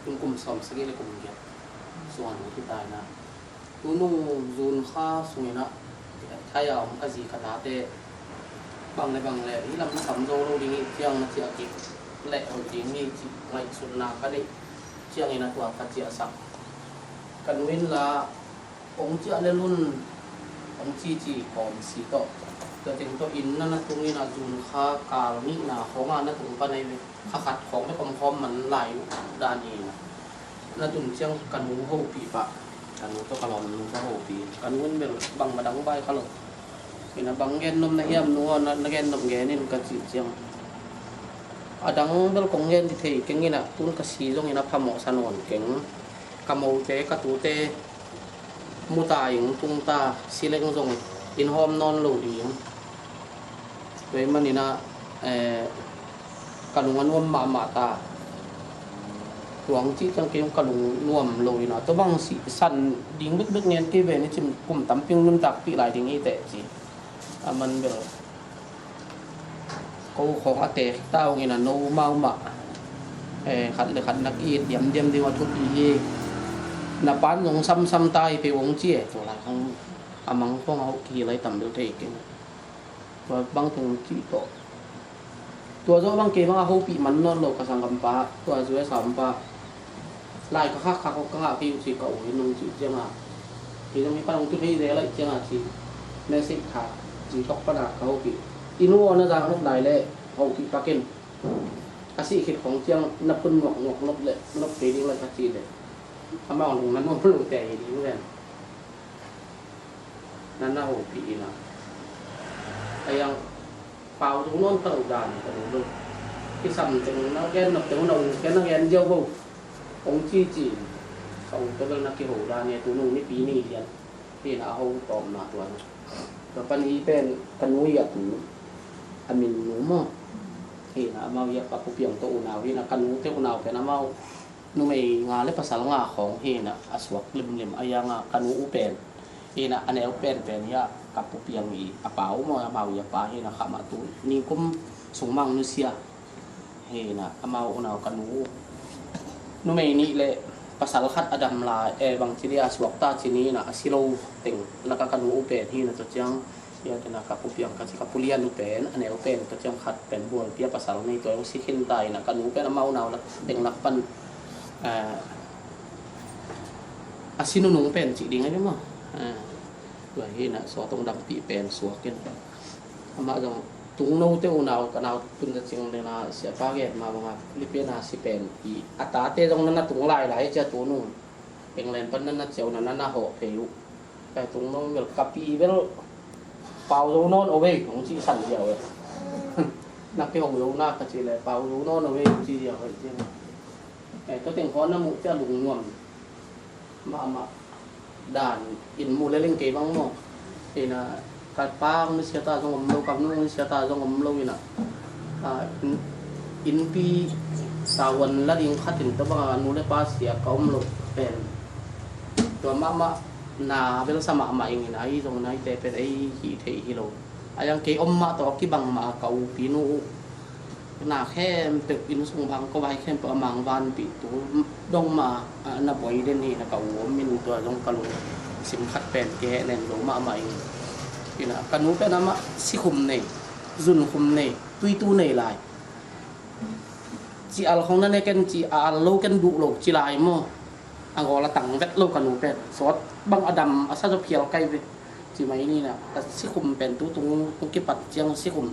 คุณกุมสอมสกิเลกุมเกียส่วนที่ตายนะตุนูจูนข้าสุนินะถ้ายาวมันก็สีขนาดเตะบางในบางแหล่ที่ลำนักสำโจโรดิ้งเจียงนักเจียกิแหล่เอาดิ้งนี่จีไงสุดนาก็ได้เจียงอินะตัวกัจเจียสักกันวินละองค์เจียเลรุ่นองค์จีของสีโตแต่ถึงตัวอินนั่นนะตรงนี้นะจูนข้ากาลนี่นะของงานนั่นถึงปานในข้าขัดของไม่พร้อมมันไหลด้านนี้นะนั่นตุนเจียงกันมุ้งหูปีปะกันมุ้งตัวกระหล่อมมุ้งหูปีกันวินเป็นบังมาดังใบเขาเลยเห็นนะบังเงินนมในเยี่ยมนัวนักเงินนมเงินนี่มันกันจีเจียงดังเบลกงเงินที่เทเก่งนี่นะตุนกระสีตรงนี้นะพมอสนวนเก่งกำมูเตกระตูเตมูตายอย่างตุงตาสิเล็กทรงอินหอมนอนหลูดีโดยมันนี่นะกระลุงนวมมาตาหลวงที่จังเกี่ยวกระลุงนวมหลูดีนะตัวบางสีสันดิ่งบึกเงี้ยที่เวนี่จิมกลุ่มตั้มปิ้งนุ่มตักปีหลายดิ่งนี้แต่จีมันเบลกูของอาเตะเต้าเงี้ยนะโนเมาหมาขัดเลยขัดนักอีดเดียมดีว่าทุกอีนับปั้นลงซ้ำตายไปวงเจี๊ยตัวละครั้งมังพวกเขาขี่อะไรต่ำเดือดเองตัวบางตรงที่ตัวเจ้าบางเกมบางเขาปีมันนอนหลบกระสังกำปะตัวสวยสามปะลายก็คักเขาก็หาพี่สีเก่าที่นุ่งจีเจ้ามาที่จะมีปั้นลงทุนให้เสียอะไรเจ้ามาจีในสิขาจีตกประดับเขาปีอินัวน่าจะนกไหลเลยเขาปีปากเก็นอาศัยเขตของเจ้านับเป็นหงอกนกเลยนกเตยดิ้งเลยทัดจีเลยทำมาของนั้นมันรู้แต่ดีเหมือนกันนั่นน่าโหปีนะไอ้ยังเป่าตรงโน้นตรงด่านตรงนู้นที่สั่งตรงนั้นแกนับตรงนู้นแกนักเรียนเยอะบุองจีเขาตัวเป็นนักเกี่ยวด่านเนี่ยตัวนู้นนี่ปีนี้เรียนที่น่าเขาตอมมาตัวนั้นแต่ปัจจุบันเป็นกันนุยตัวอามินหนูมั่งที่น่ามาเยอะกับผู้เปี่ยมตัวอุณาวที่น่ากันนุเที่ยวอุณาวเป็นน้ำเมานุ่มไองาเล็บภาษาละงาของเฮน่ะอสวกเล่มอายางากันนุอุเป็นเฮน่ะอันนี้อุเป็นเนี่ยกับผู้เปียงอีอาเป๋าโมอาเมาอย่าปาเฮน่ะขามาตุนี่กุมสูงมังนุเซียเฮน่ะอาเมาอุณาวกันนุนุ่มไอนี่เลยภาษาละคัดอดัมลาบางทีเรียอสวกตาทีนี้น่ะสิโลติงแล้วก็กันนุอุเป็นเฮน่ะจะจังเยอะนะกับผู้เปียงกับสิกับผู้เลี้ยนอุเป็นอันนี้อุเป็นจะจังขัดเป็นบัวเปียภาษาละในตัวสิขินไตน่ะกันนุเป็นอาเมาอุณาวแล้วเด็กนักปั้นอาศินุนงเป็นจีดิ้งอะไรมั้งตัวเห็นนะสอตรงดำปีเป็นสวกกันมาจังตุงโนเตวนาวกันนาวตุนจะจิงเลยนะเสียฟ้าแก่มาบ้างลิเปียนาสิเป็นอีอัตราเตตรงนั้นนะตุงหลายจะตัวนู่นเป็นแรงปั้นนั้นนะเจ้านั้นนะห่อเพลุแต่ตุงโนเวลกับปีเวลเป่าตรงโนนเอาไว้ของจีสั่นเดียวเลยนักที่หงลงหน้ากระจีเลยเป่าตรงโนนเอาไว้จีเดียวเลยจริงตัวเต็งคอน้ำมุจะหลุงนวมมาด่านอินมูเล่งเก็บบ้างมั้งเห็นนะการป้างนิสยาตาจงอมโลกับนุ่งนิสยาตาจงอมโลวินะอินปีสาวันละดิ้งขัดถึงตัวบางนูเลป้าเสียก้มโลเป็นตัวมานาเวลสมัครมาอย่างนี้นะที่ตรงนั้นแต่เป็นไอ้หีเทฮิโลไอ้ยังเก็บอมมาตัวกี่บังมาเกาปีนูนาแค่ตึกอินสุงพังก็ไว้แค่ประมาณวันปีตัวดงมาหน้าบ่อยเด่นนี่นะกับหัวมินตัวดงกะลุสิมขัดเป็นแกเล่นลงมาใหม่ที่นะกันนู้นเป็นน้ำสิคุมเนี่ยจุนคุมเนี่ยตุยตู้เนี่ยลายจีอัลของนั่นเนี่ยกันจีอัลโลกันดุโลจีลายมั่งอังกอละตังเวทโลกันนู้นเป็นสอดบังอดัมอาซาโตเพียวใกล้ไปจีไม่นี่นะแต่สิคุมเป็นตู้ตรงกี่ปัดเจียงสิคุม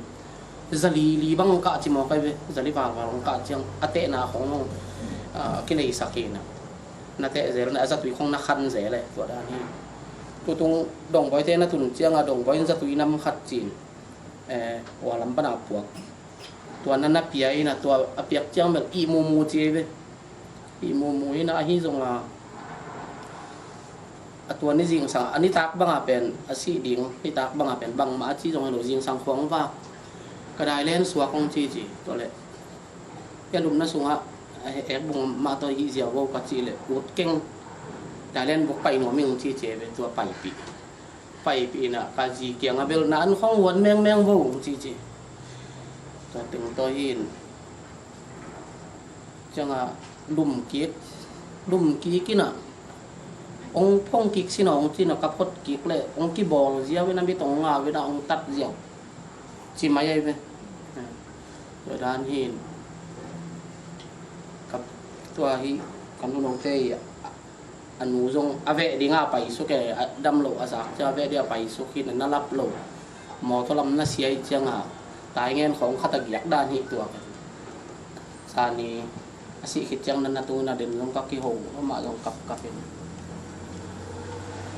จะลีบังกะจิมอไปเวจะลีบาลบังกะจังอเตนาของกินไอสักกินนะเตเจรนะจะตุยของนักขันเจเลยตัวด้านนี้ตัวตรงดงบอยเตนะตุนเจียงดงบอยจะตุยน้ำขัดจีนหัวลำปนาปวกตัวนั้นนับเปียนะตัวเปียกเจียงแบบอีมูเจเวอีมูนะฮิจงตัวนี้จริงสังอันนี้ตักบังอาเป็นอาชีดิ่งนี่ตักบังอาเป็นบังมาที่จงให้หนูจริงสังควงว่ากระไดเล่นสวกของจีตัวเล็กแค่ลุมนั่นสูงอ่ะบุงมาตัวยี่เสียวว่ากับจีเลยรถเก่งแต่เล่นบุกไปหนูมีของจีเจเป็นตัวไปปีน่ะกาจีเกียงอ่ะเบลนั้นของวนแมงว่าของจีตัวตึงตัวยินจังอ่ะลุมกีด lum ki kina ong phong kik sino ong chino kapot kik le ong ki bol zia we na bi tong nga we na ong tat zia chi mai ai ve rồi dan hin kap tua hi kan nu nong te anu zong ave di nga pai su ke dam lo asa cha ave dia pai su khi na lap lo mo to lam na siai changa tai ngen khong khata giak dan hi tua sa ni asi khit chang na tu na den long ka ki ho ma long kap kap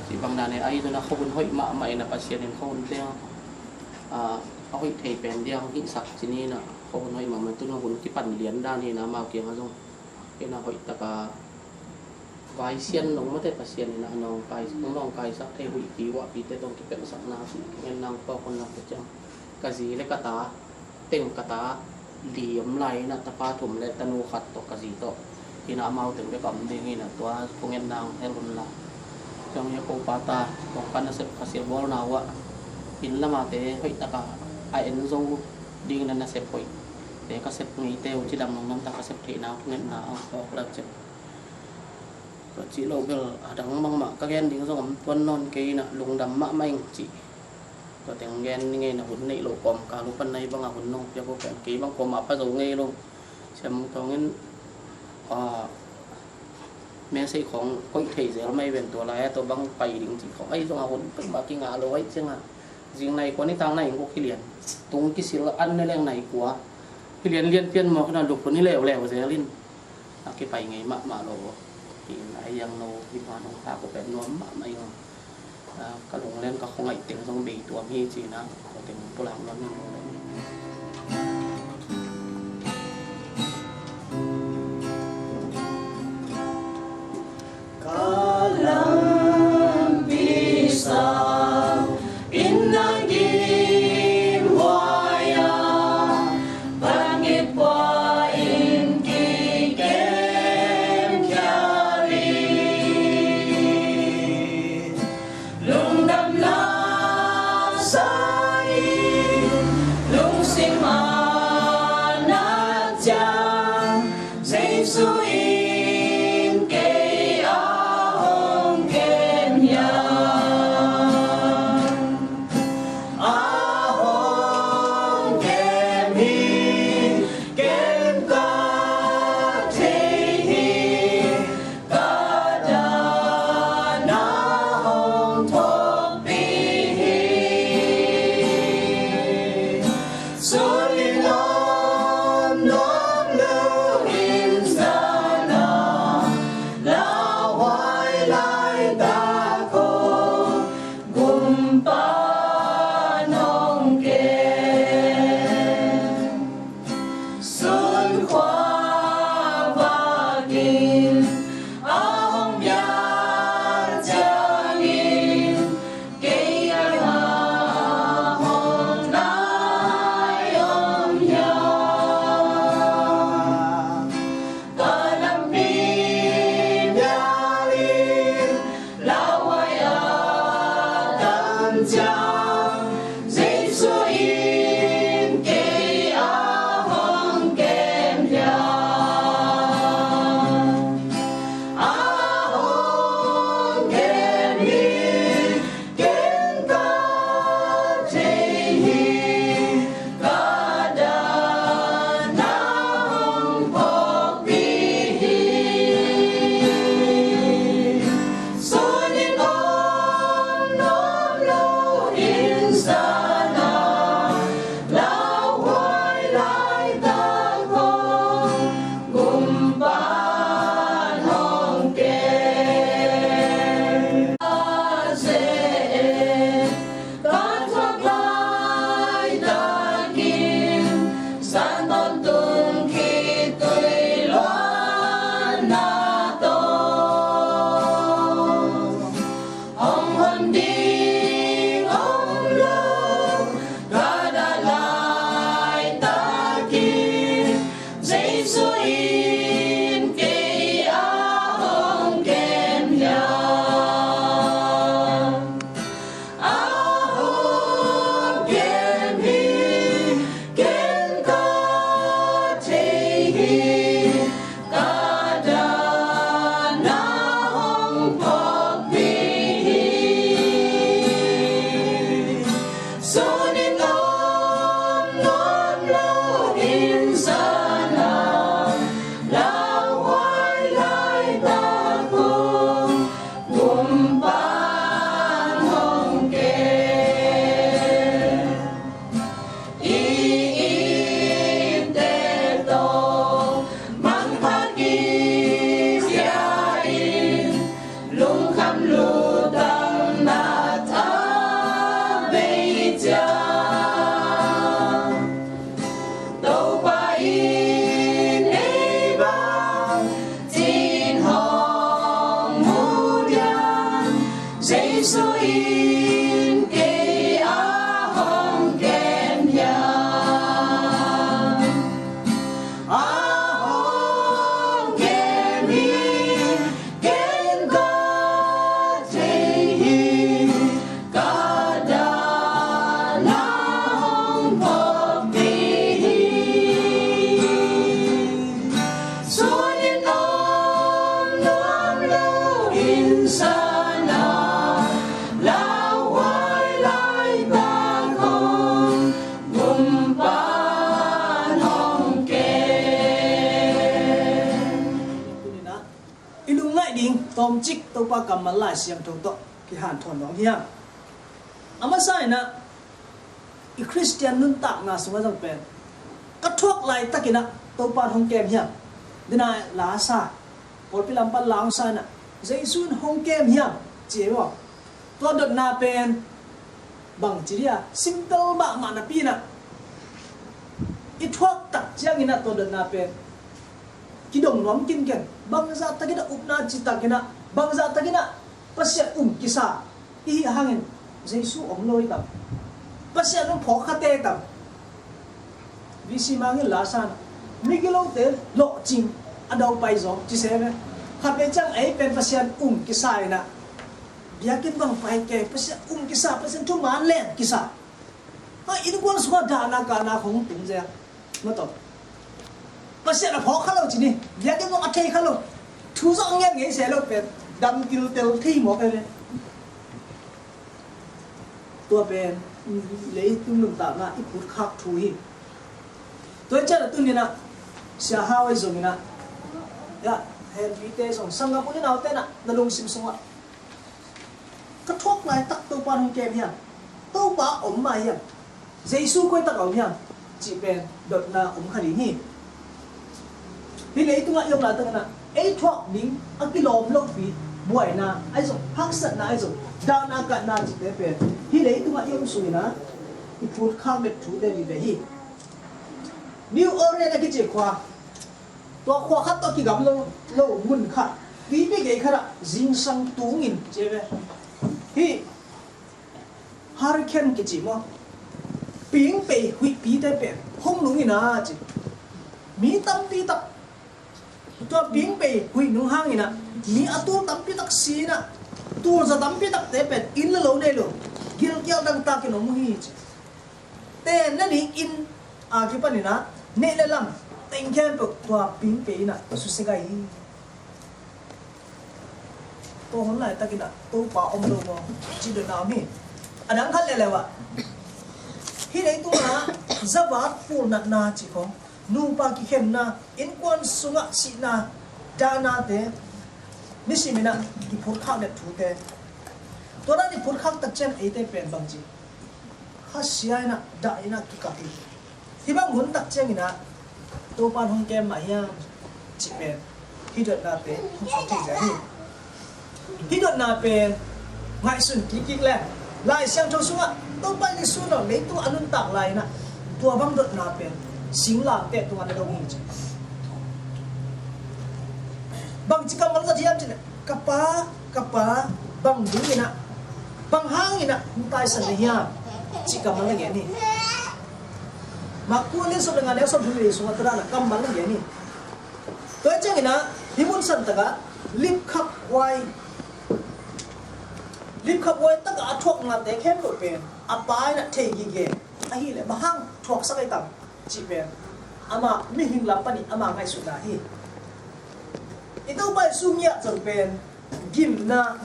si bang na ne ai to na khon hoi ma mai na pasien en khon te hoi thei pen dia hi sak chini na khon hoi ma man tu na hun ki pan lian dan hi na ma kiang azong ke na hoi ta ka vai xiên nong mate pasien na nong kai nong kai sak thei hui ki wa pi te tong ki pen sak na si ngen nang pa kon na chang ka ji le ka ta teng ka ta liam lai na ta pa thum le tanu khat to ka ji to ina mau teng be kam ding ina to ko ngen nang hel kun la trong ya ko pa ta ko kan se ka se bol na wa in la ma te hoi ta ka ai en zo ding na se hoi te ka se ngi te chi dam nong nam ta ka se the na ngen na ko la che chỉ lâu bây giờ đằng măng mạ các gen tiếng giống tuân non cây nè lùng đầm mạ manh chỉ và tiếng gen nghe là hồn nị lộ còm cả lúc bên này băng à hồn nông cho cô kẹn ký băng còm mạ phát dấu nghe luôn xem có những mẹ xâyของquay thể dễ may vềตัวlạiตัวbăng bay đỉnh chỉ có ấy giống à hồn từng bạc kinh ngã lối chứ mà riêng này có những tang này cũng có khi liền tung cái xí là ăn cái này của khi liền liên phiên mà cái nào lục cái lèo lèo dễ lên cái bay ngày mạ mạ lộ thì lại yang nô thì hoàn hồng thả của bé nóm mà mày các đồng lên các không ngại tiếng trong bì tuồng hi chỉ na có tiếng bố làm nó Kalam bisa inagim waya bangit pa inkikem kyari lung đam la sai lung sim anat jam dây suy dây số in cây áo hồng kem tom chik to pa kamal lai siam to to ki han thon dong hiam ama sai na i Christian nun tak na sunga jang pen ka thuak lai takina to pa hong kem hiam dina la sa por pilam pa lang sa na Jaisun hong kem hiam chewa to dot na pen bang chiria simple ba ma na pi na i thuak tak chiang ina to dot na pen ki dong nom kin ken bang za takina upna chi takina bang za takina pasya kisa i hangin Jaisu om loi tam pasya no pho khate tam visi mangin la san migilo te lo ching adau pai zo chi se me khape chang ai pen pasya kisa ina biakin bang pai ke pasya kisa pasya tu man len kisa ha in kon suka dana kana khong tum je ma to pasya na pho khalo chi ni biakin bang athai khalo thu zo nge nge se lo pen dam kil tel thi mo ke le tua pen lấy tung lùng tạo na ít phút khắc thu hi tôi chắc là tôi nhìn à xia hao ấy dùng nè ya hèn vị tê dùng sang ngọc cái nào tên à là lùng sim sung ạ cái thuốc này tắc tôi quan không kèm hiền tôi bảo ống mà hiền Giêsu quay tắc ống hiền chỉ pen đợt na ống khali hi vì lấy tung lại dùng là tên nè ấy thuốc nín ăn cái lồng lông phí buổi na ai dùng hắc sật na ai dùng đau na cạn na chỉ tế pen hi lấy tung lại dùng sủi na ít phút khắc biệt chú tế vì vậy hi New Orleans là cái chìa khóa, tôi khóa khát tôi khi gặp lâu muốn khát, vì cái khát dính sang tú nghìn chế về, thì hurricane cái gì mà, biển bể hủy bị đại bể, không đúng gì nào chứ, mỹ tâm bị tắc, tôi biển bể hủy nung hang gì nè, mỹ atu tâm bị tắc xí nè, tôi ra tâm bị tắc đại bể, in là lâu đây luôn, kia kia đang ta cái nó mua gì chứ, tên nó đi in cái phần này nè nè là làm tình khen bậc tòa biến bể nè su se gai tôi hôm nay ta kia nè tôi bảo ông đâu mà chỉ được nào mi anh đang khát lẹ vậy khi đấy tôi nè za vát phụ nè na chỉ có nu ba kia khen na in quan sung ạ si na đa na thế ní si mi nè thì phút khắc đẹp thú thế tôi đã đi phút khắc tất chân ấy thế bền bằng gì khát xia nè đại nè cái cà phê thì bác muốn đặt chân gì nè tôi ban hôm kem mà nha chị bền khi đợt nào về không sống thì dễ đi khi đợt nào về ngại sừng kí kí lên lại xem cho xuống ạ tôi bay đi xuống rồi lấy tôi ăn luôn tặng lại nè tôi băng đợt nào về xính làm tệ tôi ăn được đâu nhỉ bằng chỉ cần mất ra thì em chỉ này capa bằng đúng gì nè bằng hang gì nè không tay sần này nha chỉ cần mất là cái này mà cuốn lên số dengan số dulu semua terana kambal lagi ni. Tuh cang ina himun santaka lip cup wine tak athok ngate khem ko pen apai na thei gi ge ahi le bahang thok sakai tam chi pen ama mi hing lapani ama ngai su na hi itu bai sumya chang pen gim na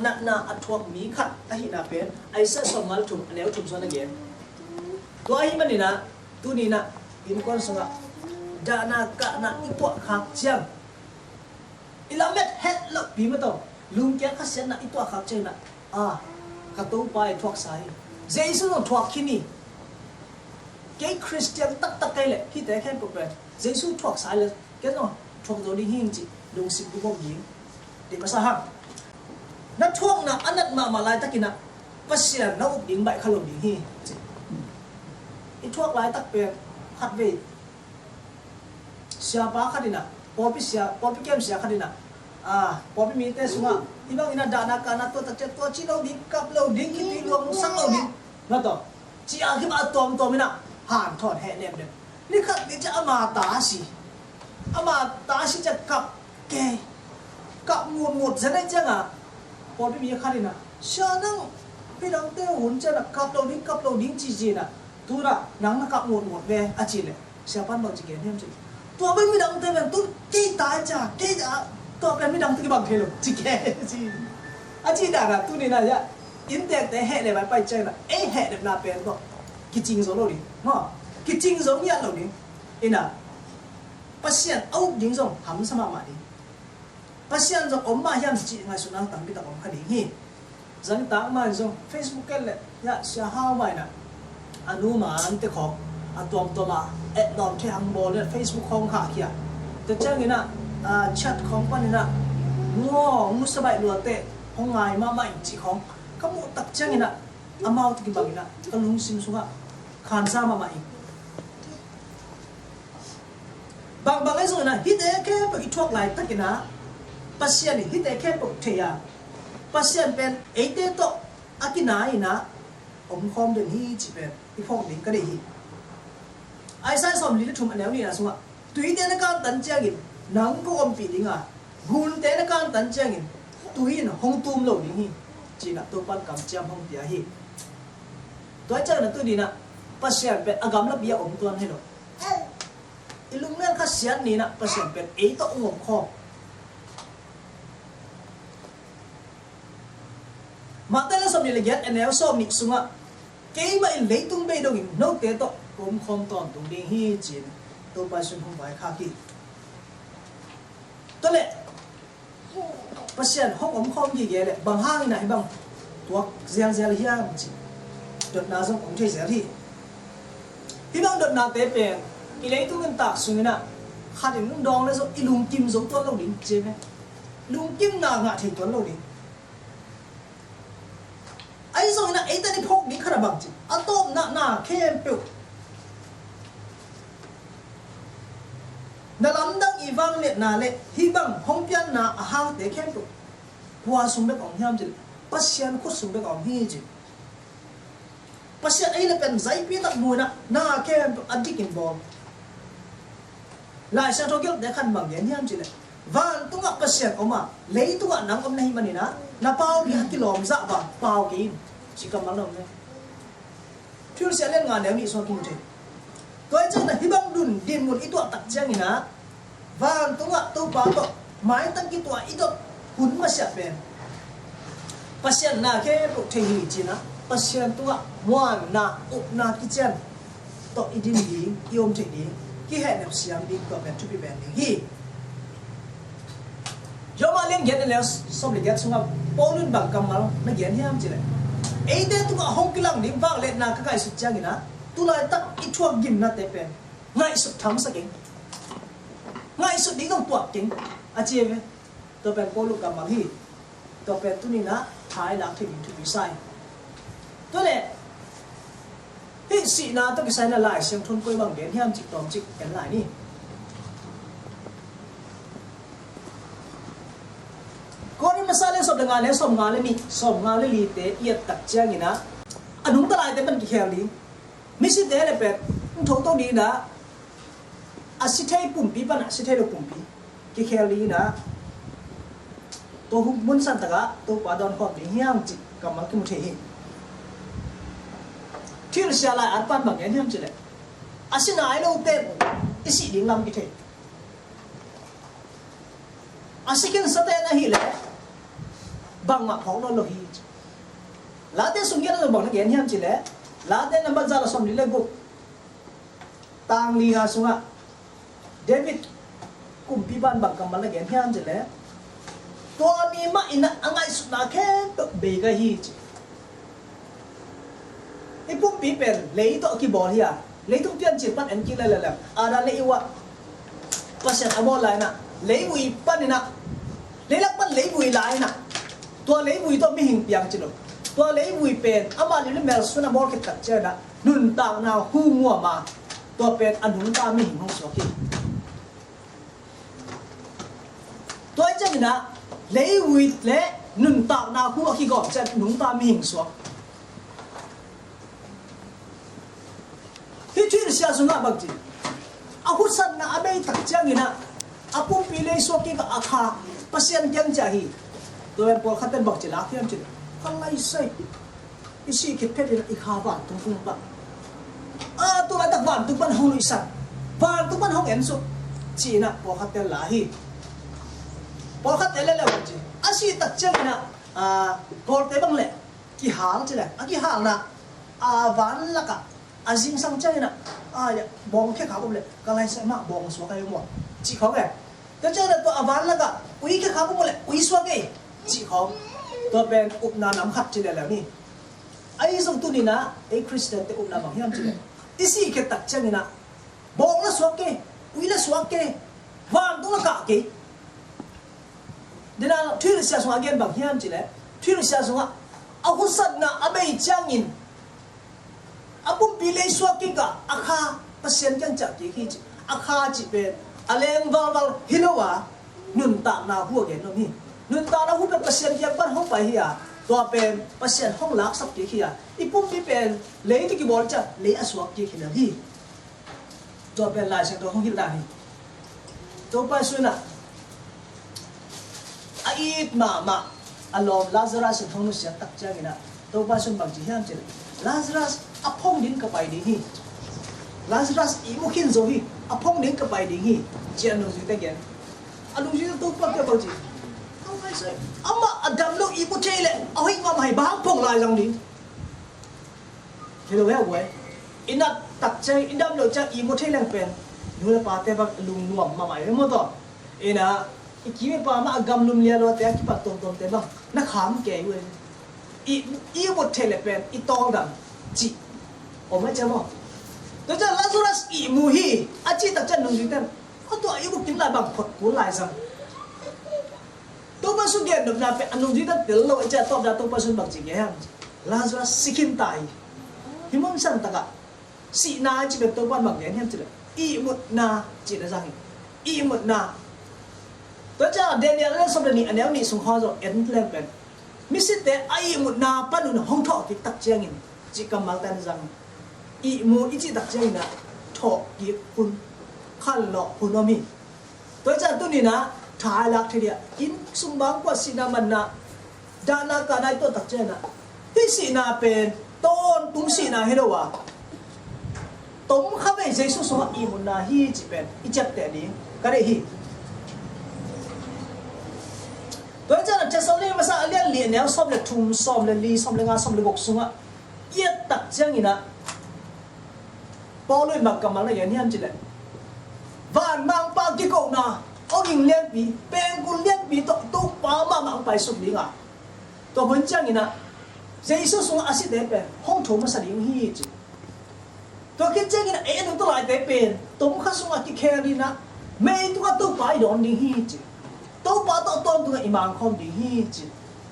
athok mi khat ahi na pen aisa somal thum aneu thum so na ge to ahi manina tu ni na in kon sunga dana ka na ipwa khak chiang ilamet het lo pi ma to lung kya kha sen na ipwa khak chiang na ka to pai thuak sai Jesu no thuak khini cái Christian tak kai le khi te khen pro Jesu thuak sai le cái no thuak zo đi hing chi dong sim bu bom yin de pa sa ha na thuak na anat ma lai takina pasya na up ding bai khalo ding hi ít thuốc lái tắc bèn khát về xia bá khát đi nè popi kem xia khát đi nè popi mi tê sung ibang ina dana kana to tak to chi lo ding kap lo ding ki lo sang lo ding na to chi khi mà tom ina han thot he nem dem ni khát ni cha ama ta si cha kap một dân đấy chăng popi mi khát đi nè xia nang pi dang te hun cha na kap lo ding chi chi nè tu ra nang nakap một về achile siapa mau ciken hem ci tu abai mi dang te ben tu ki ta cha tu abai mi dang te bang khelo cike ci achi da ra tu ni na ya in tek te he le bai pai chai na he de na pen ko ki ching zo lo di no ki ching zo nya lo di ina pasien au ding zo ham sama ma di pasian jong omma hiam chi ngai sunang tam bi ta om khadi hi zang ta ma jong Facebook kel le ya sha how mai na anu ma an te khok atom to la et dom the hang bol le Facebook khong kha kia te chang ina chat khong pan ina ngo mu sabai lu te hong ngai ma mai chi khong kamu tak chang ina amau ti bang ina kalung sim sunga khan sa ma mai bang bang ai so na hi de ke pa i thok lai takina pasian hi te ke po theya pasian pen ate to akina ina om khom den hi chi pen i phok ding ka de hi ai sai som li thum aneu ni na sunga tui te na kan tan chiang in nang ko om pi dinga gun te na kan tan chiang in tui in hong tum lo ding hi chi na to pan kam chiam hong tia hi toy chang na tu di na pasian pen agam la bia om tuan he lo ilung len kha sian ni na pasian pen e to ngom khom matala som ni le get anel som ni sunga ke ma in leitung be dong in no te to kom khom ton tung ding hi chin to pa sun hong bai kha ki to le pasian hong om khom gi ge le bang hang na hi bang tuak zel zel hiam chi dot na jong kum the zel hi hi bang dot na te pe i leitung en tak sungina kha din lung dong le so ilung kim zo to lo ding che me lung kim na nga thei to lo ding ai zo na ai ta ni phok ni khara bang chi atom na khem pe na lam dang i wang le na le hi bang hong pian na a hang te khem pe kwa sum be ong hiam chi pasian khu sum be ong hi chi pasian ai le pen zai pi tak mu na khem adikin bom lại sang thô để khăn bằng nhện hiam chỉ lệ van tung ngọc pasian oma lấy tung ngọc nắng om này mà nè na bao đi cái lòm dạ vào bao kín chỉ cầm bằng lòng thôi thưa sẽ lên ngàn nếu bị so kim thế tôi chắc là hi bang đun điền một ít tuổi tắc trang nè van tung ngọc tôi bảo tôi mái tăng cái tuổi ít tuổi hun mà sẹp bền pasian na cái bộ thể hiện chỉ na pasian tung ngọc ngoan na up na cái chân tôi idin đi iom thể đi cái hệ nào xiêm đi có vẻ chụp bên này hi do mà liên kết lên xong liên kết xuống ngọc bao luôn bằng cầm máu nó kết hiam chỉ này ấy thế tụi họ không cái lòng điểm vang lên na cái sụt chăng na tụi lại tắc ít chuột gim na tế bên ngay sụt thắm sắc kính ngay sụt đi không tuột kính à chị em tụi bên bao luôn cầm máu hi tụi bên tụi na thái lạc thì bị sai tụi này hi sĩ na tôi cái sai là lại xem thôn quê bằng đến hiam chỉ tóm chỉ cái lại đi con đi mà sao lên sập đường ngàn lên sập ngàn lên lì té yết tắc chiang na anh đúng ta lại té bên kia đi mấy sĩ té là bẹt thấu tao đi đã à sĩ thay bùm pi ban à sĩ thay được bùm pi cái kia đi đã tôi không muốn san ta tôi qua đòn họp đi hiam chỉ cầm cái một thể hiện thiên sẽ lại ăn pan bằng nhện hiam chỉ lệ à xin ai đâu tên cái sĩ đi làm cái thế à sĩ kiến sát tên là hi lệ bằng mặt phóng nó là hi lá tên sung kia nó bằng nó nhện hiam chỉ lệ lá tên là bắt ra là xong đi lên gục tang li ha sung à David cùng pi ban bằng cầm mặt là nhện hiam chỉ lệ tôi mi mà ina angai sút na khe tự bề cái hi cái bút bí pen lấy to cái bò hi à lấy thông tin chỉ bắt anh kia là đã lấy wa pasian abo lại nè lấy bùi bắt nè lấy lắc bắt lấy bùi lại nè tua lấy bùi to mi hình piang chỉ rồi tua lấy bùi pen ama lấy mel suna bor cái tắc chơi nè nun tang nào hu mua mà tua pen anh nun ta mi hình không số khi tua chơi nè lấy bùi lấy nun tang nào hu khi gọi chơi nun ta mi hình số hi chuyện sia sunga bagji a husan na abai tak changina apum pile so ki ka akha pasian jang chahi to en por khaten bak chila khiam chin khalai sai isi kit phe i kha ba tung ba a to la tak ban tu ban hong isan ban tu ban hong en so china por khaten la hi por khaten le bagji asi tak changina a kor te bang le ki hal chile a ki hal na a van la ka azing sang chơi nè, bong cái khảo cũng lệ, cái này sẽ mạ bong xuống cái mua, chỉ khó cái, ตัวเจ้าตัวอวานแล้วก็อุ้ยแค่ข้าวพวกเลยอุ้ยสวกเองจีของตัวเป็นอุปนานำขัดจีเลยแล้วนี่ไอ้ส่งตัวนี้นะไอ้คริสเตียนแต่อุปนามบางอย่างจีเลยที่สี่แค่ตัดเจ้านี่นะบอกแล้วสวกเองอุ้ยแล้วสวกเองวางตัวละกะเองเดี๋ยวนะที่เราเสียสวกเองบางอย่างจีเลยที่เราเสียสวกเอาหุ่นสัตว์นะอาเบยจางอินอาบุ้มปีเลยสวกเองกะอาคาเปอร์เซ็นต์ยังจับกี่ขี้อาคาจีเป็นอะไรวัลฮิโลวะนุนตาหน้าหัวเกนนี่นุนตาหน้าหัวเป็นเปอร์เซ็นต์ที่บ้านห้องไปเฮียตัวเป็นเปอร์เซ็นต์ห้องลักสักกี่ขี้อ่ะอีปุ่มที่เป็นเลยที่กี่บอลจะเลยอสวกกี่ขี้นะพี่ตัวเป็นลายเส้นตัวห้องฮิลดานี่ตัวไปสุนัขไอ้มาอารมณ์ลาซารัสห้องนู้นเสียตักใจกันนะตัวไปสุนบางทีห้ามเจอลาซารัสอัพห้องดินกับไปดีฮีลาซารัสอีมุขินโซฮีอัพห้องดินกับไปดีฮีเจ้าหนุ่มสุดแต่แกอันนู้นสุดตัวปักกับไปจีเอาไปใส่อามาอดัมโลอีมุเชลเอาให้มาให้บ้างพงลายจังดิเห็นไหมเว้ยอินัดตักใจอินัดโลจะอีมุเชลยังเป็นดูแลป้าเต้บักลุงนวมมาใหม่เลยมั้งต่ออินะอีกี้ไม่ป้ามาอักำลุงเลี้ยโลแต่กี่ปัดตรงเต้บักนักขามแก่เว้ยอีมุเชลเป็นอีตองดังจีโอ้ไม่เจ้ามั้งตัวเจ้าลาซารัสอีมูฮีอาชีตักใจหนุ่มสุดแต่ก็ตัวอีบุกกินลายบางคนกูลายซังตัวมาสุดเดียดหนุ่มนาเป็นอนุจิตเดี๋ยวเราจะตอบได้ตัวมาสุดบางจริงแฮมลาซารัสสิกินตายหิมงสันตะกะสีนาจีเป็นตัวบ้านบางอย่างแฮมจีเลยอีมุดนาจีนะจังอีมุดนาตัวเจ้าเดนิเอลสมเด็จนี่อันนี้นี่สงฆ์เขาจะเอ็นเล่นเป็นมิสิเตไอมุดนาปนุนห้องทอกิตักเจียงินจีกำมัลตันจังอีมูอีจีตักเจียงินนะทอกิคุณขันหลอกคุณว่ามีตัวเจ้าตัวนี้นะท้ายลักทีเดียอินสุมบังกว่าสีนามันนะดานาการได้ตัวตักเจนะที่สีนาเป็นต้นตุ้งสีนาให้เราว่าตุ้งข้าไม่ใช่สุสานอีมุนนาฮีจีเป็นอีจับแต่นี้ก็ได้ฮีตัวเจ้าจะสอนเรื่องภาษาเรียนเรียนแนวสอบเลยทุ่มสอบเลยลีสอบเลยงานสอบเลยบกสุงอ่ะเยี่ยตักเจนี่นะพอเลยมากำมันเลยอย่างนี้อันจีเลยบ้านบางปากกี่กนะเอาหญิงเลี้ยงปีเป็นกุเลี้ยงปีตัวป้ามาบางไปสุดลิงอ่ะตัวคนจ้างนี่นะเจ้าสุสานอาศัยเด็กเป็นห้องโถมาสลิงฮีจีตัวคิดจ้างนี่นะนึกตัวอะไรเด็กเป็นตัวมุขสุงอาที่แค่นี้นะไม่ตัวป้าโดนลิงฮีจีตัวป้าตัวอิมานคอมลิงฮีจี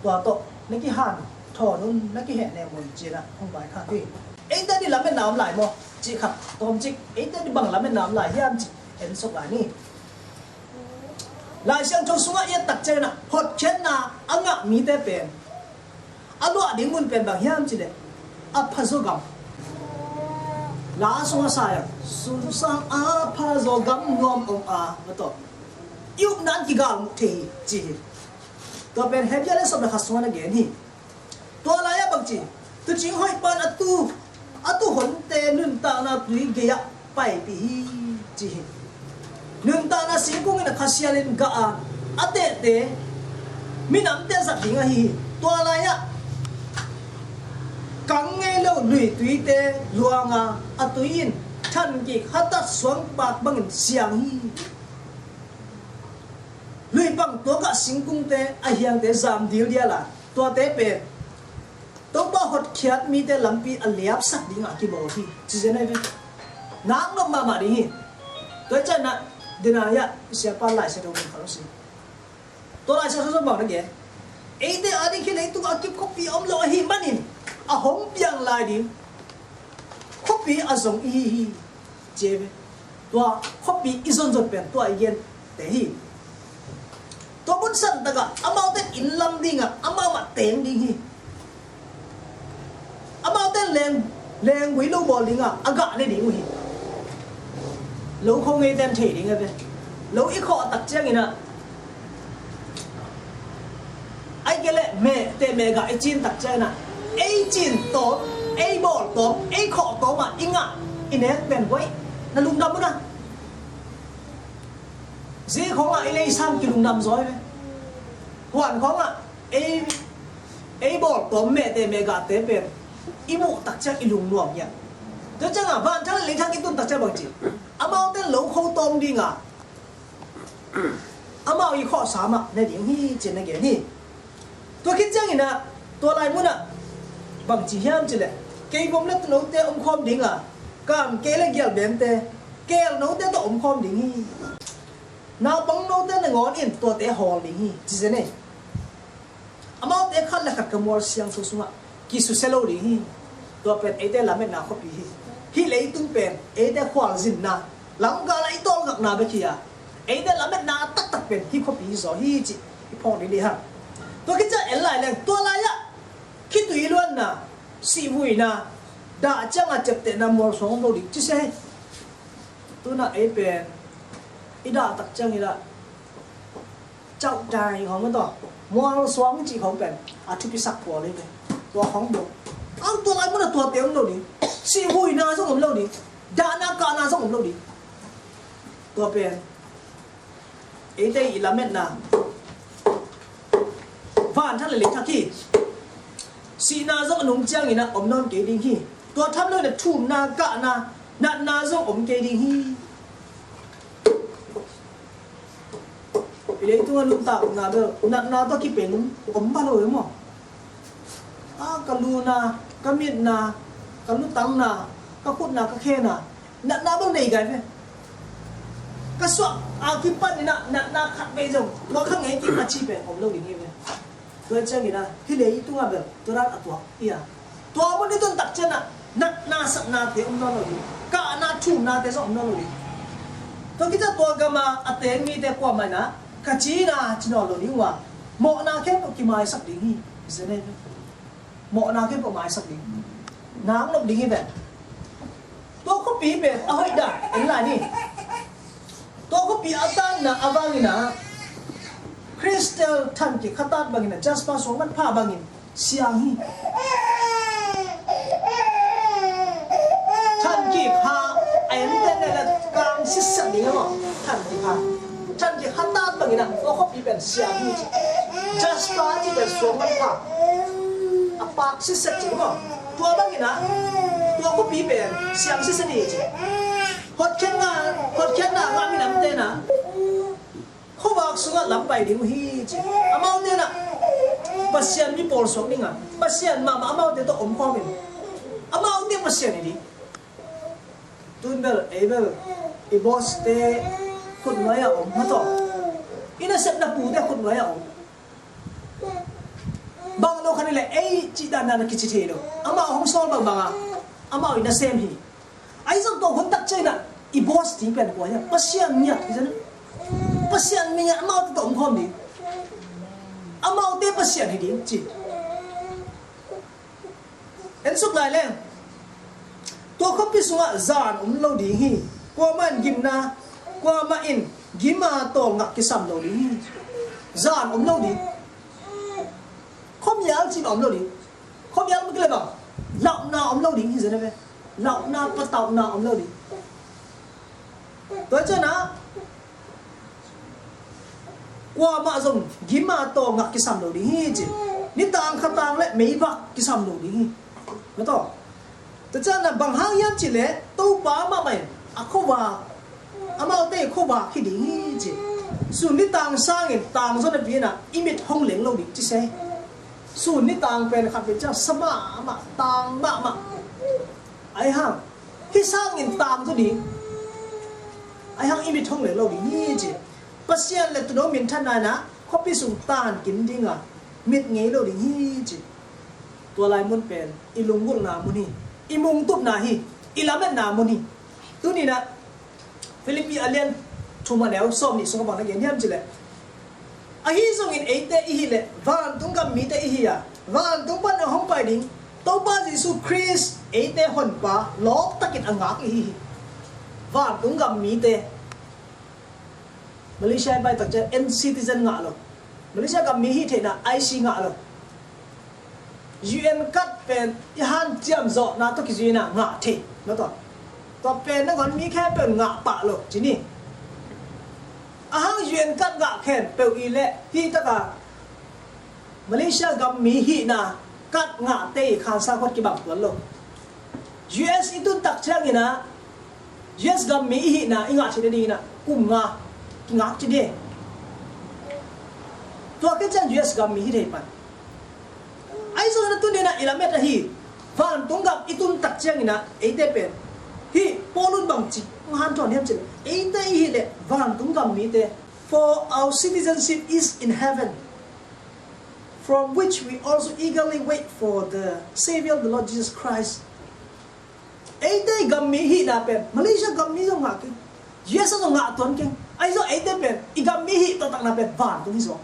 ตัวนักกีฬาถอนุ่นนักกีฬาแนวมวยจีนะห้องไปค่ะพี่แต่นี่เราไม่น้ำไหลมั้งจีครับตัวจีแต่นี่บางเราไม่น้ำไหลย่ำจีเห็นสุกหลายนี่ลายเสียงทศวรรษยัดตักใจนะหดเช่นนะอังะมีแต่เป็นอันว่าดิ้งมุนเป็นบางอย่างจีเลยอัพโซกัมลาสงสายสุดสังอัพโซกัมงอมองอามาต่อยุคนั้นกี่กาลมุทีจีตัวเป็นเฮบี้เลสอบเลยขัดสวนอะไรนี่ตัวอะไรบางจีตัวจริงห้อยปานอัตุหนเตนุนตานาตุยเกียไปปีจีนุนตานาสิงกุงนะขัดเสียลินกาอัตเตมินำเตสักดิ่งฮีตัวอะไรกังเงลลุยตุยเตลวงอัตุยินท่านกิฮัตตัดสวงปากบังเสียงฮีลุยบังตัวกับสิงกุงเตอาเฮียงเตจามดิลเดียละตัวเตเป็นตัวบ้าหดเขียดมีแต่ลำปีอันเลียบสักดิ่งอ่ะกี่บอกที่จีเจนายนางลงมาดิฮีตัวเจ้าน่ะดินายะเสียปานหลายเสียตรงนี้เขาสิตัวหลายเสียทุกบอกนั่นเองเดี๋ยวอันนี้คือไอ้ตัวอากิบคบปีอมโลหิมันนี่อาหงเปียงลายดิคบปีอาสงอีเจ็บตัวคบปีอีสนจดเป็นตัวเย็นแต่ฮีตัวบุญสันตะกะอามาเต้นอินลำดิ่งอ่ะอามามาเต็งดิ่งฮีอามาเต้นแรงวิโลบอลดิ่งอ่ะอากาศในดิ่งฮีลูกคงไม่เต็มที่ดิ่งเลยลูกอีกข้อตัดเจ้างี้นะไอ้เกล้แม่เตะแม่กับไอ้จีนตัดเจ้านะไอ้จีนโตไอ้บอลโตไอ้ข้อโตมาอิงอ่ะอินเนสเป็นไว้นั่นลุงดำมั้งนะซีของอ่ะไอ้เลยซ้ำกินลุงดำซอยไหมหวานของอ่ะไอ้บอลโตแม่เตะแม่กับเตะเป็นอีโมตัดเจ้าอีลุงนวมเนี่ยเจ้าจังอ่ะบ้านท่านเลยทางกินตุนตัดเจ้าบางจีอามาเต้นลูกเขาโตมดิ่งอ่ะ sao y khó xả mà này điểm hi trên này cái hi tôiคิดจังนะตัวลายมุนอ่ะบางทีห้ามจิเลยเกี่ยผมเล่นน้องเตะอมคอมดิ่งอ่ะการเกี่ยเล่นเกี่ยวเบนเตะเกี่ยน้องเตะตัวอมคอมดิ่งฮีน้าบังน้องเตะในงอนอินตัวเตะฮอลดิ่งฮีจีเจเนี่ยอามาเตะขัดและขัดกระมัวเสียงสุสุงอ่ะกิสุเซโลดิ่งฮีตัวเป็นเอเตะลาเมนนาคบีฮีเลยตุ้งเป็นเอเตะขวางจินนาหลังกาลไอตัวกับนาเบคีอ่ะเอเตะลาเมนนาตักเป็นฮีคบีสอฮีจีพอดีเลยฮะตัวคิดจะเอ็นไลน์แรงตัวลายอะคิดตัวอีล้วนนะสีบุยนะด่าจังอาจจะเตะนำมอลสองโดดิจิเซ่ตัวน่ะเอเป็นอีด่าตักจังอีละเจ้าใจของมันต่อมอลสองจีของเป็นอาชุพิสักผัวเลยเป็นตัวของโดเอาตัวลายมันตัวเต็มโดดิสีบุยนะส่งผมโดดิด่านากานาส่งผมโดดิตัวเป็นเอเตอีลาเม็ดนะบ้านท่านเลยทักขี้สีนาซงอนุงเจียงอีนะอมนอนเกดิงฮีตัวท่านเลยเนี่ยทุ่มนากะนาซงอมเกดิงฮีไปเลยตัวลุงตานาเด้อนาตัวกี่เป็นอมบ้าเลยมั้งกะลูนากะมิดนากะลุตังนากะขุดนากะแค่นาบ้างไหนกันเนี่ยกะสวะกิปันนี่นาขัดไปจงเราข้างไงกินอาชีพเป็นอมเล่าดิ่งฮีเนี่ยตัวเจ้านี่นะที่เลยตัวแบบตัวรัดตัวเอียตัวมันนี่ตัวตักเจนะนาสักนาเตะอมนอนเลยกะนาชุ่มนาเตะสอมนอนเลยตัวคิดจะตัวกามาอัตเตมีเตะกว่ามันนะกะจีนาจีนอลเลยว่าหมอนาเข้มกิมายสักดิ่งฮีเสน่ห์หมอนาเข้มกิมายสักดิ่งน้ำลบดิ่งฮีแบบตัวเขาปีเป็นเอาให้ได้เอ็นไรนี่ตัวเขาปีอัตตานนะอาวังนี่นะคริสเตลท่านที่ขัดตัดบางอย่างจัสปาสองมันผ้าบางอย่างเสียงฮีท่านที่พาไอ้เรื่องนั้นกลางสิสันดีมั้งท่านที่พาท่านที่ขัดตัดบางอย่างตัวเขาปีเป็นเสียงฮีจัสปาที่เป็นสองมันผ้าปากสิสันจริงมั้งตัวบางอย่างตัวเขาปีเป็นเสียงสิสันดีจริงฮอดแค่หน้ามีน้ำเต้นนะเขาบอกสุดลำไปดิ้งฮีจีอามาเนี่ยนะปัสเซียนมีปอลสองนี่ไงปัสเซียนมาอามาเนี่ยต้องอมความเป็นอามาเนี่ยปัสเซียนนี่ตุนเบลอีบอสเตคนน้อยอมมาต่ออินาเซปนับปูเตคนน้อยอมบางโลกนี่แหละไอ้จีดานาคิดเฉยๆเลยอามาห้องสอนบางอามาอินาเซมฮีไอ้ส่วนตัวคนตักใจนะอีบอสที่เป็นหัวเนี่ยปัสเซียนเนี่ยที่จะpasien minyak mau tu om kom ni amau te pasien hi ding chi en suk lai leng to khop pi sunga zan lo ding hi kwa man gimna kwa ma in gima to ngak ki sam lo ding zan lo ding khom yal chi om lo ding khom yal mu kle ba law na lo ding hi zene be law na pa taw na lo ding to cha na qua mà dùng ghi mà to ngạc cái sầm đầu đi chứ, ní tang khát tang lại mấy bạc cái sầm đầu đi, mới to, tất nhiên là bằng hàng yếm chỉ lẽ tàu bá mà mày, không vào, mau tê không vào khi đi chứ, sùn ní tang sang cái tang cho nó biến à, imit hong leng lâu đi chứ xe, sùn ní tang bên khát bên cha sâm mà tang mà, ai hang, khi sang cái tang cho đi, ai hang imit hong leng lâu đi chứ. Pasien le tu no min than na khopi sung tan kin dinga mit ngei lo ding hi chi tua lai mun pen ilungul na muni imung tup na hi ilamet na muni tu ni na Philippi alien thuma leo som ni song bang na gen yam chi le a hi song in ate hi le van tung gam mi te hi ya van tung pan hong pai ding to ba Jesus Christ ate hon pa lok takit angak hi van tung gam mi te Malaysia bay tak chen N citizen ngạ lo Malaysia kam mi hi the na IC ngạ lo UN kat pen i han chiam zo na to ki na ngạ the no to pen na gon mi kha pen ngạ pa lo chi ni a hang UN kat ngạ khen pe i le hi ta ka Malaysia kam mi hi na kat ngạ te khan sa khot ki bang tuan lo US itu tak chang ina US kam mi hi na i ngạ chi ni na kum ngạ ngak chi de ตัวก็จะUS กับมีฮิเรปันไอ้ส่วนนั้นตัวนี้นะอิลาเมตฮีฟันตรงกับอิตุนตักเจียงนะไอ้เตเป็นฮีปอลุนบังจิงานทอนเฮียมจิไอ้เตฮีเดฟันตรงกับมีเต for our citizenship is in heaven from which we also eagerly wait for the Savior the Lord Jesus Christ ไอ้เตกับมีฮีนะเป็นมาเลเซียกับมีตรงหักUS ตรงหักตัวนี้ไอ้ส่วนไอ้เตเป็นอีกับมีฮีตัวต่างนั้นเป็นฟันตรงที่สอง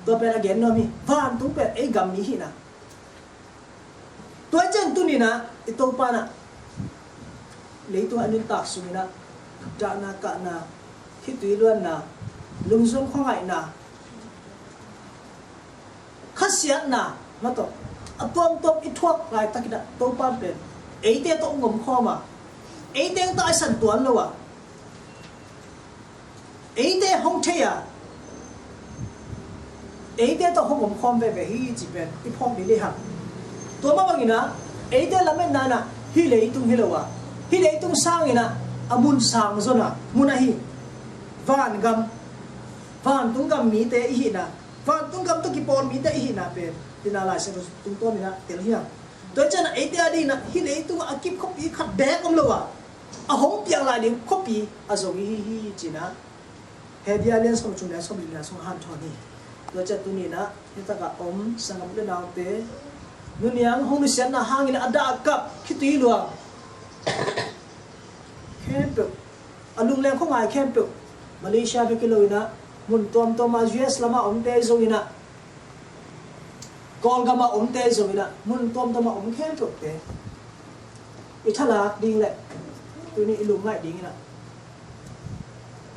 ตัวเป็นagain no mi van tung pet ai gam mi hi naตัวเจนตุนี่นะไอตัวปานะเลยตัวอันนี้ตักสุนีนะจานะกะนะคิดตุยล้วนนะลุงซุนข้องไห้นะขัดเสียนะมาตัวตัวอีทวกลายตะกิดตัวปานเป็นไอเตตัวงมข้อมาไอเตตัวไอสันตัวนั่นวะไอเตห้องเทียไอ้เด็กต้องห้องผมคอมไปฮีจีเป็นอีพอมนี่เลยฮะตัวมาบางอย่างนะไอ้เด็กละไม่นานน่ะฮีเลยตุ้งฮีเลวะฮีเลยตุ้งสร้างอย่างน่ะอามุนสร้างส่วนน่ะมุนอะฮีวันกำตุ้งกำมีเตอีฮีน่ะวันตุ้งกำตุกิปอนมีเตอีฮีน่ะเป็นที่น่าลายเสร็จตุ้งต้นนี่นะเดี๋ยวเฮียตัวเจ้าน่ะไอ้เด็กดีน่ะฮีเลยตุ้งอากิบคบปีขัดแบกอมเลวะอาห้องเปียงลายเลี้ยงคบปีอาส่งฮีจีน่ะเฮเดียเลี้ยงสมจุนเลี้ยงสมลิลาสมฮันทอนี่ตัวจัตุนี่นะนี่ตะกะอมสังกัดเรื่องเตนุนยังห้องนิเสียนะห่างนี่adaกับคิดตีหลวงแค่เปิดอลุงแรงข้องไงแค่เปิดมาเลเซียไปกิโลนะมุนตัวมา US ละมาอมเตยงนะก่อนก็มาอมเตยงนะมุนตัวมาอมแค่เปิดเตอีฉลาดดีแหละตัวนี้ลุงง่ายดีนะ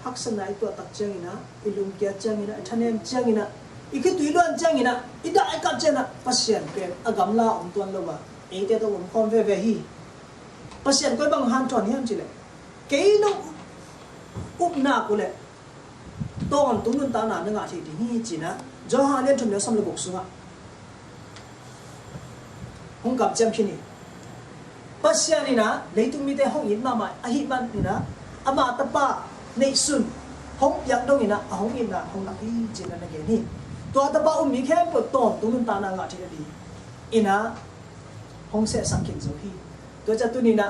ฮักษณะตัวตักเจงินะอิลุงเกียเจงินะท่านเองเจงินะอีกคือตุยล้วนเจงินะอีได้กับเจนะปัสเซียนเป็นอากำลาอมตัวเราว่าเอเตตัวผมคอนเวเวฮีปัสเซียนก็บังฮันจอนเฮียมจิเลยเกยนุอุบนากุเลยตอนตุ้งนุนตาหนาหนึ่งอาทิตย์ที่จีนะจอฮาเลียนทุ่มเดียวสำลักบกสุงะห้องกับเจมพินีปัสเซียนนี่นะเลยตุ้งมีแต่ห้องยินมาใหม่อาฮิบันนี่นะอามาตะปาในสุนห้องอยากดูนี่นะห้องอินนะห้องนักที่จีนนั่นเองนี่ตัวตะบ้ามีแค่เปิดต้นตุ้งนุนตาหนางาที่ดีอินะห้องเสสังเกตสุขีตัวจัตุนี่นะ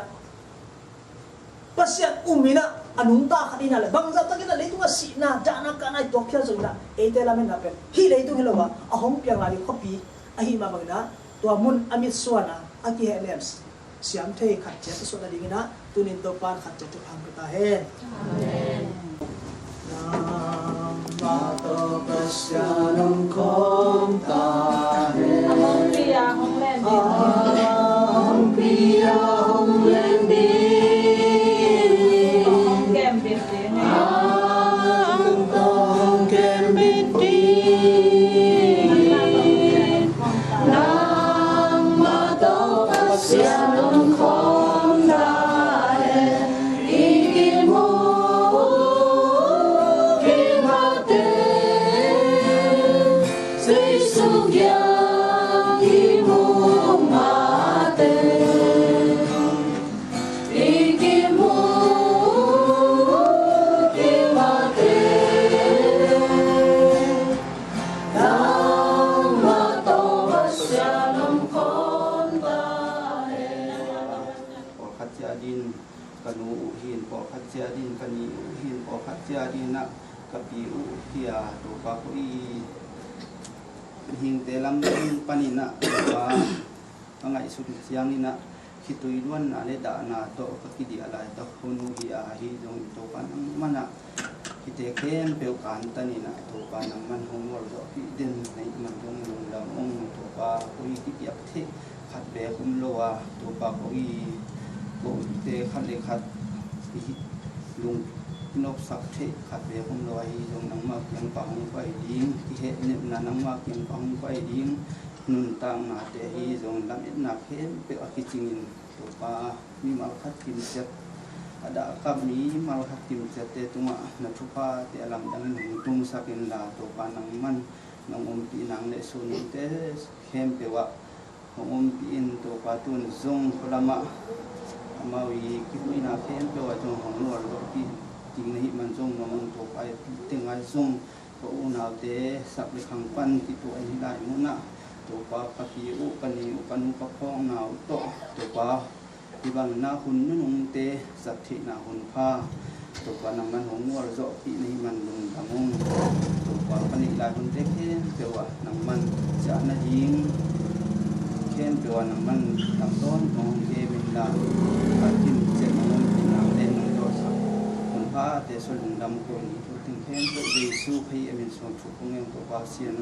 ปัสเซียนมีนะอนุตาขัดีนั่นแหละบางจัตุกินเลยตัวสีนะจานักกันไอตัวเขียวสุดนะเอเดลามินนะเป็นฮีเลยตัวเห็นหรอวะห้องเปียงลายคอปีอาฮิมาบางนะตัวมุนอมิตส่วนนะอากิเฮเลมส์เสียมเทขัดเจตส่วนดีนะตุนินตัวปานขัดเจตุพังกตาเฮMato Pasyanam Kom Tahe Among Pia Hong Len Among Pia Hong Len Di Hong Kem Bin Di Ang Hong Kem Bin Di Nang Mato Pasyanam Kom Tahe Ikimu Jadin kani hin o khat jadin na kapi u kia to pa ko i hing te lam din panina pa angai su siang ni na hitui luan na le da na to ka ki di ala ta hunu hi a hi jong to pa nang mana hite kem pe kan tani na to pa nang man hong wor do ki din nei man jong lung lam ong to pa ko i ki yak the khat be kum lo wa to pa ko i ko te khat le khat lung nop sak the khat be hum loi jong nang ma kyang pa hung pai ding ki he ne na nang ma kyang pa hung pai ding nun tang na te hi jong lam it na khem pe a ki chingin to pa mi mal khat kim set ada ka mi mal khat kim set te tunga na thupa te alam dang nung tung sakin la to pa nang man nang pi nang le sun te khem pe wa pi in to pa tun zong lama amawi ki ina khem pe wa jong hong lo lo ki ting nei man jong ngom to pai ting ai jong ก็อุณาวเตสับเลขังปันที่ตัวนี้ได้มุนะตัวปลาปะปีอุปนิอุปนุปะพองนาวโตตัวปลาที่บังนาหุ่นนุ่งเตสัตถินาหุ่นผ้าตัวปลานังมันหงวัวโจที่นี่มันลุงทางงตัวปลาปนิลายหุ่นเตเข้มเปว่านังมันจะนายิงเข้มเปว่านังมันลำต้นของเกมินดาปัดกินเจ็บมันกินน้ำเล่นโดดหุ่นผ้าเตสลุงดำตัวนี้ตัวถึงเข้มตัวเยซูพระเยซูถูกพงเงินตัวปลาเสียโน